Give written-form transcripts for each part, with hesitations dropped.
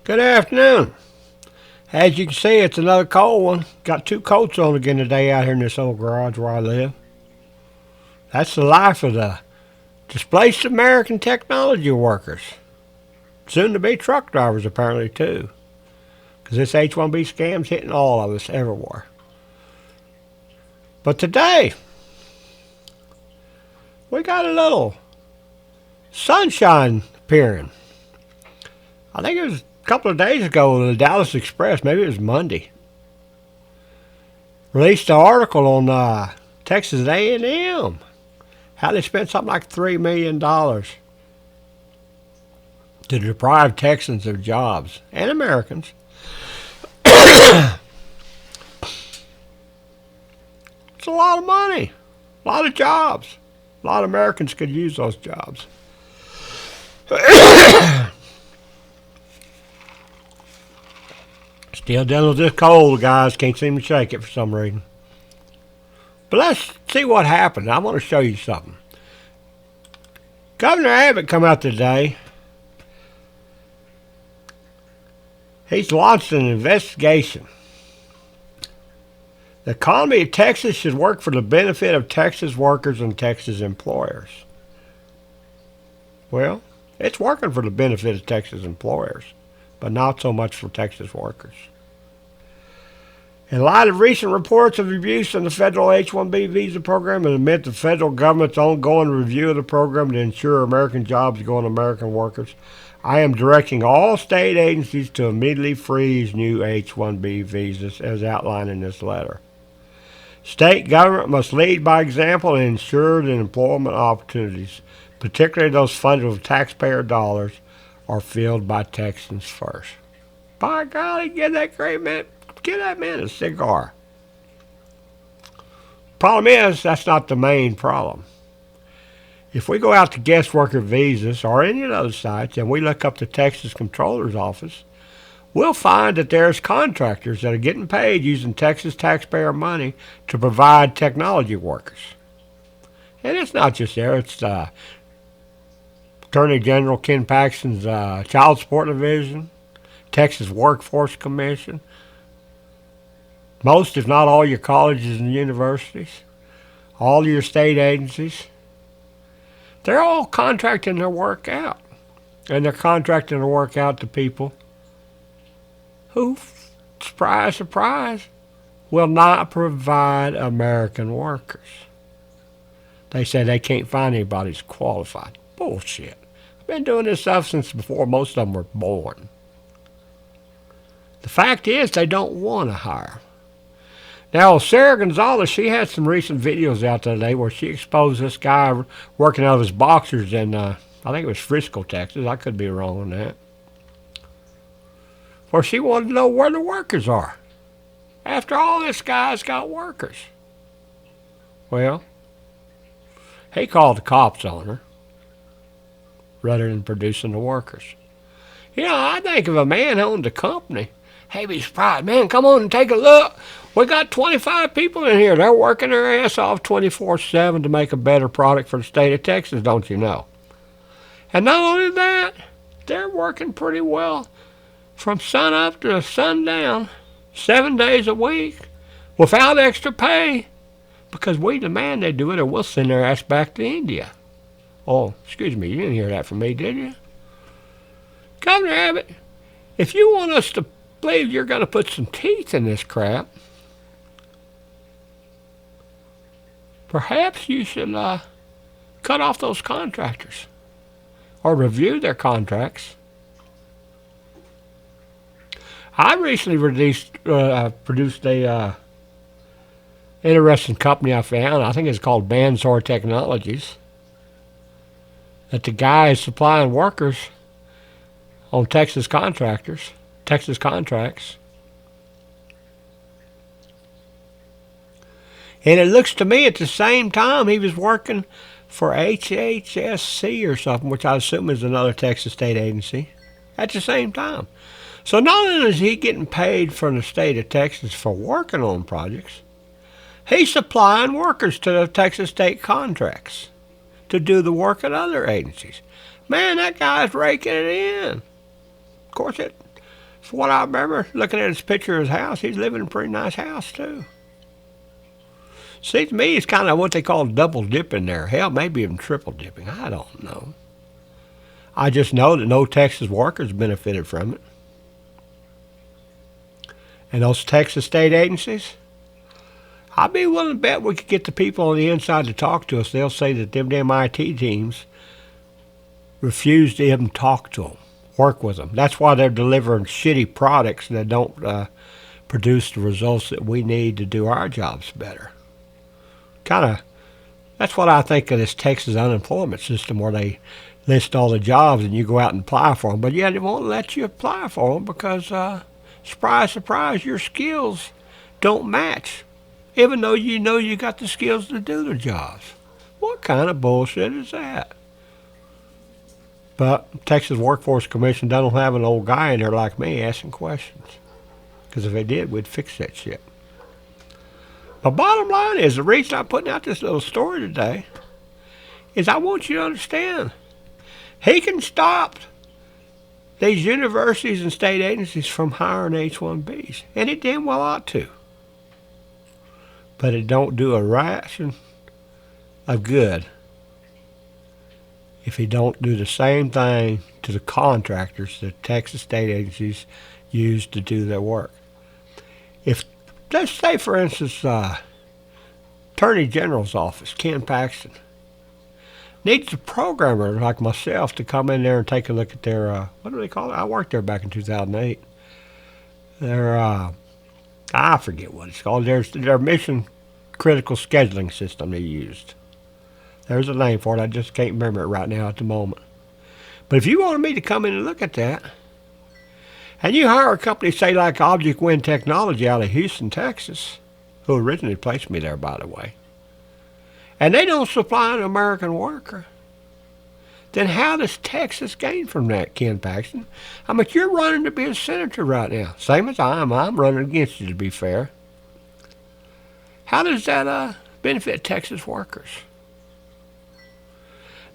Good afternoon. As you can see, it's another cold one. Got two coats on again today out here in this old garage where I live. That's the life of the displaced American technology workers. Soon to be truck drivers, apparently, too. Because this H-1B scam's hitting all of us everywhere. But today, we got a little sunshine appearing. I think it was a couple of days ago, the Dallas Express, maybe it was Monday, released an article on Texas A&M, how they spent something like $3 million to deprive Texans of jobs, and Americans. It's a lot of money, a lot of jobs. A lot of Americans could use those jobs. Still dealing with this cold, guys. Can't seem to shake it for some reason. But let's see what happened. I want to show you something. Governor Abbott come out today. He's launched an investigation. The economy of Texas should work for the benefit of Texas workers and Texas employers. Well, it's working for the benefit of Texas employers, but not so much for Texas workers. In light of recent reports of abuse in the federal H-1B visa program and amid the federal government's ongoing review of the program to ensure American jobs go to American workers, I am directing all state agencies to immediately freeze new H-1B visas as outlined in this letter. State government must lead by example and ensure that employment opportunities, particularly those funded with taxpayer dollars, are filled by Texans first. By golly, give that man a cigar. Problem is, that's not the main problem. If we go out to guest worker visas or any of those sites and we look up the Texas Comptroller's Office, we'll find that there's contractors that are getting paid using Texas taxpayer money to provide technology workers. And it's not just there. It's Attorney General Ken Paxton's Child Support Division, Texas Workforce Commission, most, if not all, your colleges and universities, all your state agencies. They're all contracting their work out. And they're contracting their work out to people who, surprise, surprise, will not provide American workers. They say they can't find anybody who's qualified. Bullshit. I've been doing this stuff since before most of them were born. The fact is, they don't want to hire. Now, Sarah Gonzalez, she had some recent videos out today where she exposed this guy working out of his boxers in, I think it was Frisco, Texas. I could be wrong on that. Where she wanted to know where the workers are. After all, this guy's got workers. Well, he called the cops on her rather than producing the workers. You know, I think if a man owned a company, he'd be surprised. Man, come on and take a look. We got 25 people in here. They're working their ass off 24/7 to make a better product for the state of Texas, don't you know? And not only that, they're working pretty well from sun up to sundown, 7 days a week, without extra pay, because we demand they do it or we'll send their ass back to India. Oh, excuse me, you didn't hear that from me, did you? Governor Abbott, if you want us to believe you're going to put some teeth in this crap, perhaps you should cut off those contractors or review their contracts. I recently produced a interesting company I found. I think it's called Bansor Technologies. That the guy is supplying workers on Texas contracts. And it looks to me at the same time he was working for HHSC or something, which I assume is another Texas state agency, at the same time. So not only is he getting paid from the state of Texas for working on projects, he's supplying workers to the Texas state contracts to do the work at other agencies. Man, that guy's raking it in. Of course, From what I remember, looking at his picture of his house, he's living in a pretty nice house, too. Seems to me it's kind of what they call double dipping there. Hell, maybe even triple dipping. I don't know. I just know that no Texas workers benefited from it. And those Texas state agencies, I'd be willing to bet we could get the people on the inside to talk to us. They'll say that them damn IT teams refuse to even talk to them, work with them. That's why they're delivering shitty products that don't produce the results that we need to do our jobs better. That's what I think of this Texas unemployment system, where they list all the jobs and you go out and apply for them. But yeah, they won't let you apply for them because, surprise, surprise, your skills don't match, even though you know you got the skills to do the jobs. What kind of bullshit is that? But Texas Workforce Commission doesn't have an old guy in there like me asking questions. Because if they did, we'd fix that shit. But bottom line is, the reason I'm putting out this little story today is I want you to understand, he can stop these universities and state agencies from hiring H-1Bs. And it damn well ought to. But it don't do a ration of good if he don't do the same thing to the contractors that Texas state agencies use to do their work. If, let's say, for instance, Attorney General's office, Ken Paxton, needs a programmer like myself to come in there and take a look at their, what do they call it? I worked there back in 2008. Their, I forget what it's called. Their mission critical scheduling system they used. There's a name for it. I just can't remember it right now at the moment. But if you wanted me to come in and look at that, and you hire a company, say like Object Wind Technology out of Houston, Texas, who originally placed me there, by the way, and they don't supply an American worker, then how does Texas gain from that, Ken Paxton? I mean, you're running to be a senator right now, same as I am. I'm running against you, to be fair. How does that benefit Texas workers?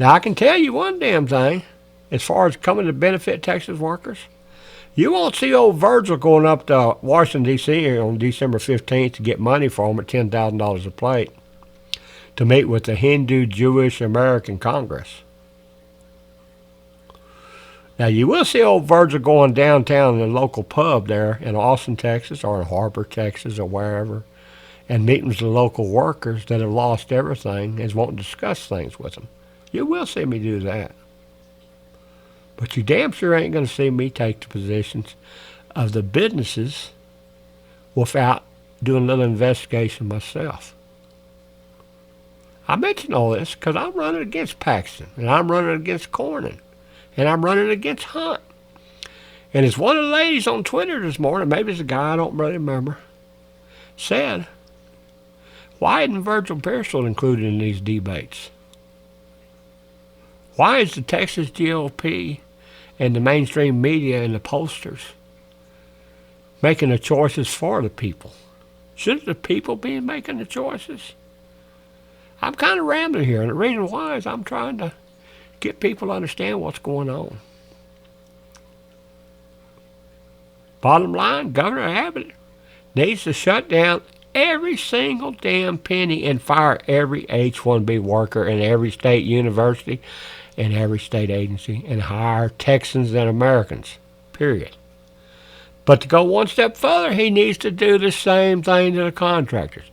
Now, I can tell you one damn thing, as far as coming to benefit Texas workers. You won't see old Virgil going up to Washington, D.C. on December 15th to get money for him at $10,000 a plate to meet with the Hindu Jewish American Congress. Now, you will see old Virgil going downtown in a local pub there in Austin, Texas, or in Harbor, Texas, or wherever, and meeting with the local workers that have lost everything and won't discuss things with them. You will see me do that. But you damn sure ain't going to see me take the positions of the businesses without doing a little investigation myself. I mention all this because I'm running against Paxton, and I'm running against Cornyn, and I'm running against Hunt. And as one of the ladies on Twitter this morning, maybe it's a guy I don't really remember, said, why isn't Virgil Pearsall included in these debates? Why is the Texas GOP and the mainstream media and the pollsters making the choices for the people? Shouldn't the people be making the choices? I'm kind of rambling here, and the reason why is I'm trying to get people to understand what's going on. Bottom line, Governor Abbott needs to shut down every single damn penny and fire every H-1B worker in every state university and every state agency and hire Texans and Americans, period. But to go one step further, he needs to do the same thing to the contractors.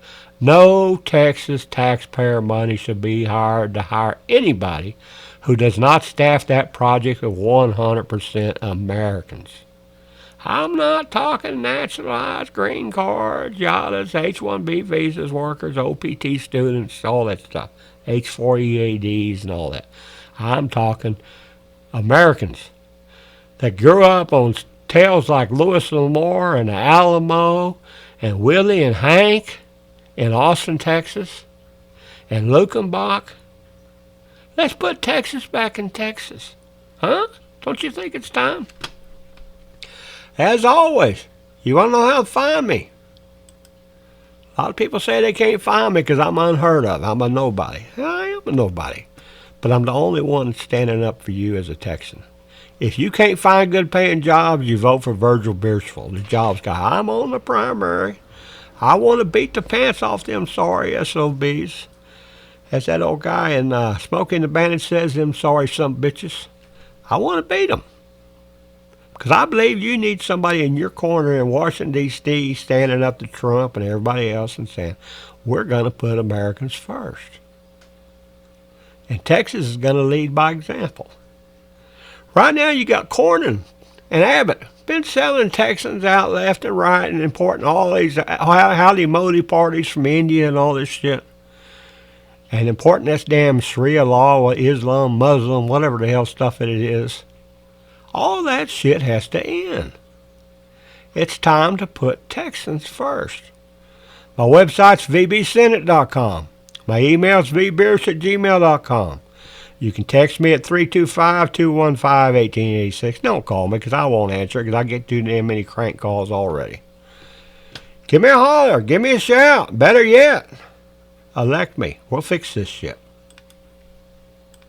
No Texas taxpayer money should be hired to hire anybody who does not staff that project with 100% Americans. I'm not talking naturalized green cards, yadas, H-1B visas, workers, OPT students, all that stuff, H-4EADs and all that. I'm talking Americans that grew up on tales like Louis L'Amour and the Alamo and Willie and Hank in Austin, Texas, and Lukenbach. Let's put Texas back in Texas. Huh? Don't you think it's time? As always, you want to know how to find me? A lot of people say they can't find me because I'm unheard of. I'm a nobody. I am a nobody. But I'm the only one standing up for you as a Texan. If you can't find good paying jobs, you vote for Virgil Beersful, the jobs guy. I'm on the primary. I want to beat the pants off them sorry SOBs. As that old guy in Smoking the Bandit says, them sorry some bitches. I want to beat them. Because I believe you need somebody in your corner in Washington, D.C. standing up to Trump and everybody else and saying, we're going to put Americans first. And Texas is going to lead by example. Right now you got Cornyn and Abbott been selling Texans out left and right and importing all these howdy modi parties from India and all this shit. And importing this damn Sharia law, Islam, Muslim, whatever the hell stuff it is. All that shit has to end. It's time to put Texans first. My website's vbsenate.com. My email's vbeers@gmail.com. You can text me at 325-215-1886. Don't call me because I won't answer because I get too damn many crank calls already. Give me a holler. Give me a shout. Better yet, elect me. We'll fix this shit.